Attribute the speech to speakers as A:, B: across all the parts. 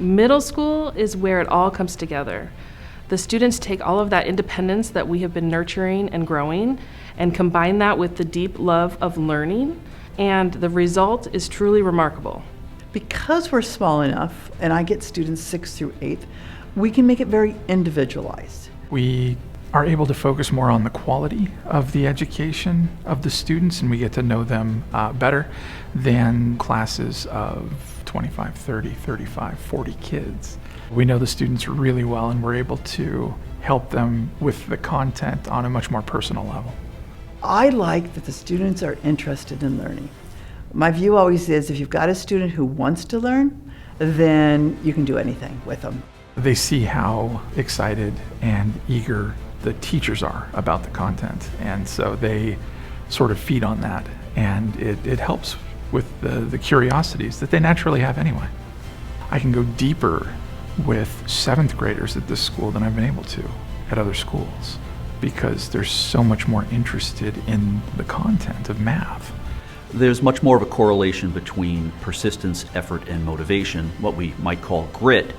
A: Middle school is where it all comes together. The students take all of that independence that we have been nurturing and growing and combine that with the deep love of learning, and the result is truly remarkable.
B: Because we're small enough, and I get students 6th through 8th, we can make it very individualized.
C: We are able to focus more on the quality of the education of the students, and we get to know them better than classes of 25, 30, 35, 40 kids. We know the students really well, and we're able to help them with the content on a much more personal level.
B: I like that the students are interested in learning. My view always is if you've got a student who wants to learn, then you can do anything with them.
C: They see how excited and eager the teachers are about the content, and so they sort of feed on that, and it helps with the curiosities that they naturally have anyway. I can go deeper with 7th graders at this school than I've been able to at other schools because they're so much more interested in the content of math.
D: There's much more of a correlation between persistence, effort, and motivation, what we might call grit,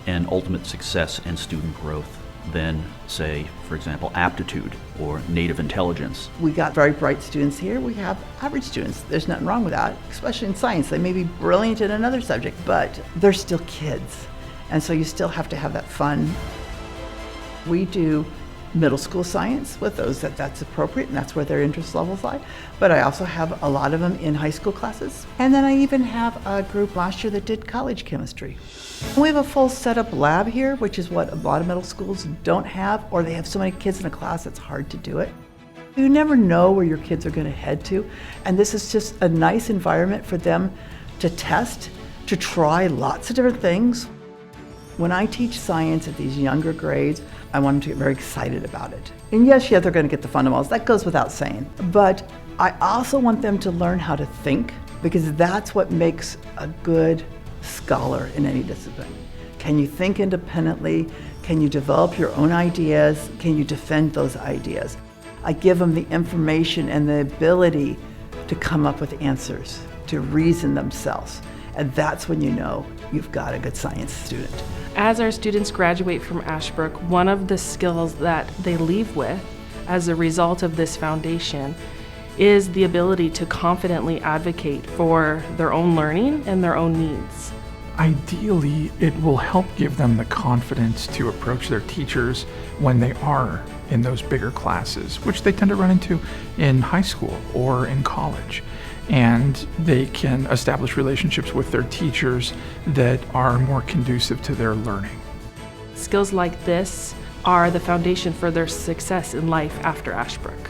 D: and ultimate success and student growth than, say, for example, aptitude or native intelligence.
B: We got very bright students here. We have average students. There's nothing wrong with that, especially in science. They may be brilliant in another subject, but they're still kids. And so you still have to have that fun. We do middle school science with those that's appropriate, and that's where their interest levels lie. But I also have a lot of them in high school classes. And then I even have a group last year that did college chemistry. We have a full setup lab here, which is what a lot of middle schools don't have, or they have so many kids in a class it's hard to do it. You never know where your kids are going to head to, and this is just a nice environment for them to test, to try lots of different things. When I teach science at these younger grades, I want them to get very excited about it. And yes, they're going to get the fundamentals. That goes without saying. But I also want them to learn how to think, because that's what makes a good scholar in any discipline. Can you think independently? Can you develop your own ideas? Can you defend those ideas? I give them the information and the ability to come up with answers, to reason themselves. And that's when you know you've got a good science student.
A: As our students graduate from Ashbrook, one of the skills that they leave with as a result of this foundation is the ability to confidently advocate for their own learning and their own needs.
C: Ideally, it will help give them the confidence to approach their teachers when they are in those bigger classes, which they tend to run into in high school or in college. And they can establish relationships with their teachers that are more conducive to their learning.
A: Skills like this are the foundation for their success in life after Ashbrook.